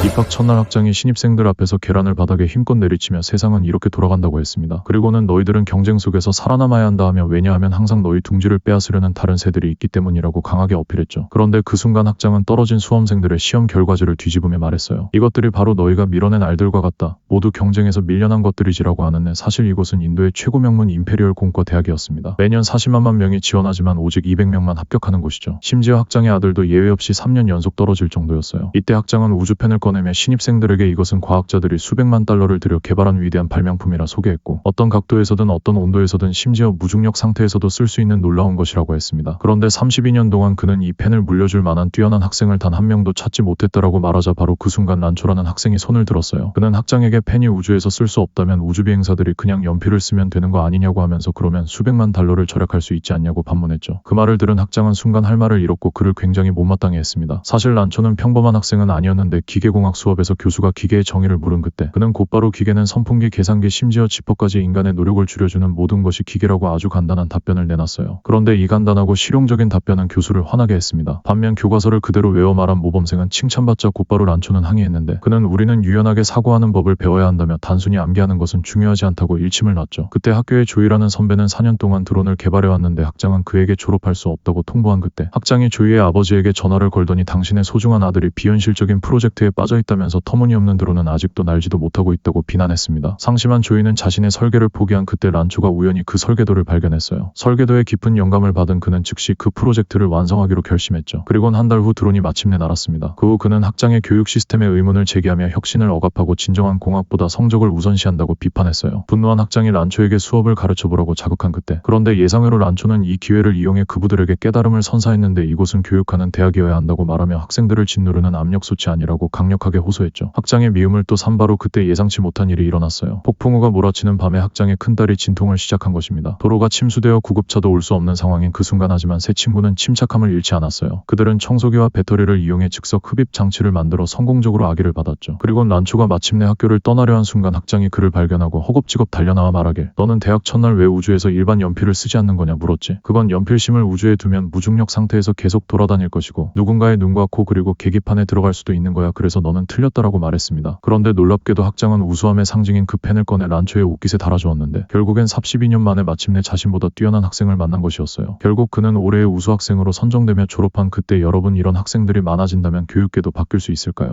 입학 첫날 학장이 신입생들 앞에서 계란을 바닥에 힘껏 내리치며 세상은 이렇게 돌아간다고 했습니다. 그리고는 너희들은 경쟁 속에서 살아남아야 한다 하며 왜냐하면 항상 너희 둥지를 빼앗으려는 다른 새들이 있기 때문이라고 강하게 어필했죠. 그런데 그 순간 학장은 떨어진 수험생들의 시험 결과지를 뒤집으며 말했어요. 이것들이 바로 너희가 밀어낸 알들과 같다. 모두 경쟁에서 밀려난 것들이지라고 하는데 사실 이곳은 인도의 최고 명문 임페리얼 공과 대학이었습니다. 매년 40만 명이 지원하지만 오직 200명만 합격하는 곳이죠. 심지어 학장의 아들도 예외 없이 3년 연속 떨어질 정도였어요. 이때 학장은 우주펜을 꺼내며 신입생들에게 이것은 과학자들이 수백만 달러를 들여 개발한 위대한 발명품이라 소개했고 어떤 각도에서든 어떤 온도에서든 심지어 무중력 상태에서도 쓸 수 있는 놀라운 것이라고 했습니다. 그런데 32년 동안 그는 이 펜을 물려줄 만한 뛰어난 학생을 단 한 명도 찾지 못했다라고 말하자 바로 그 순간 란초라는 학생이 손을 들었어요. 그는 학장에게 펜이 우주에서 쓸 수 없다면 우주비행사들이 그냥 연필을 쓰면 되는 거 아니냐고 하면서 그러면 수백만 달러를 절약할 수 있지 않냐고 반문했죠. 그 말을 들은 학장은 순간 할 말을 잃었고 그를 굉장히 못마땅해 했습니다. 사실 란초는 평범한 학생은 아니었는데 기계공학 수업에서 교수가 기계의 정의를 물은 그때 그는 곧바로 기계는 선풍기, 계산기, 심지어 지퍼까지 인간의 노력을 줄여주는 모든 것이 기계라고 아주 간단한 답변을 내놨어요. 그런데 이 간단하고 실용적인 답변은 교수를 화나게 했습니다. 반면 교과서를 그대로 외워 말한 모범생은 칭찬받자 곧바로 란초는 항의했는데 그는 우리는 유연하게 사고하는 법을 배워야 한다며 단순히 암기하는 것은 중요하지 않다고 일침을 놨죠. 그때 학교의 조이라는 선배는 4년 동안 드론을 개발해왔는데 학장은 그에게 졸업할 수 없다고 통보한 그때 학장이 조이의 아버지에게 전화를 걸더니 당신의 소중한 아들이 비현실적인 프로젝트에 빠져있다면서 터무니없는 드론은 아직도 날지도 못하고 있다고 비난했습니다. 상심한 조이는 자신의 설계를 포기한 그때 란초가 우연히 그 설계도를 발견했어요. 설계도에 깊은 영감을 받은 그는 즉시 그 프로젝트를 완성하기로 결심했죠. 그리곤 한 달 후 드론이 마침내 날았습니다. 그 후 그는 학장의 교육 시스템에 의문을 제기하며 혁신을 억압하고 진정한 공학보다 성적을 우선시한다고 비판했어요. 분노한 학장이 란초에게 수업을 가르쳐보라고 자극한 그때 그런데 예상외로 란초는 이 기회를 이용해 그부들에게 깨달음을 선사했는데 이곳은 교육하는 대학이어야 한다고 말하며 학생들을 짓누르는 압력소치 아니라고 강력하게 호소했죠. 학장의 미움을 또 산 바로 그때 예상치 못한 일이 일어났어요. 폭풍우가 몰아치는 밤에 학장의 큰딸이 진통을 시작한 것입니다. 도로가 침수되어 구급차도 올 수 없는 상황인 그 순간 하지만 세 친구는 침착함을 잃지 않았어요. 그들은 청소기와 배터리를 이용해 즉석 흡입 장치를 만들어 성공적으로 아기를 받았죠. 그리고 란초가 마침내 학교를 떠나려 한 순간 학장이 그를 발견하고 허겁지겁 달려나와 말하길 너는 대학 첫날 왜 우주에서 일반 연필을 쓰지 않는 거냐 물었지. 그건 연필심을 우주에 두면 무중력 상태에서 계속 돌아다닐 것이고 누군가의 눈과 코 그리고 계기판에 들어갈 수도 있는 거야. 그래서 너는 틀렸다라고 말했습니다. 그런데 놀랍게도 학장은 우수함의 상징인 그 펜을 꺼내 란초의 옷깃에 달아주었는데 결국엔 32년 만에 마침내 자신보다 뛰어난 학생을 만난 것이었어요. 결국 그는 올해의 우수학생으로 선정되며 졸업한 그때 여러분 이런 학생들이 많아진다면 교육계도 바뀔 수 있을까요?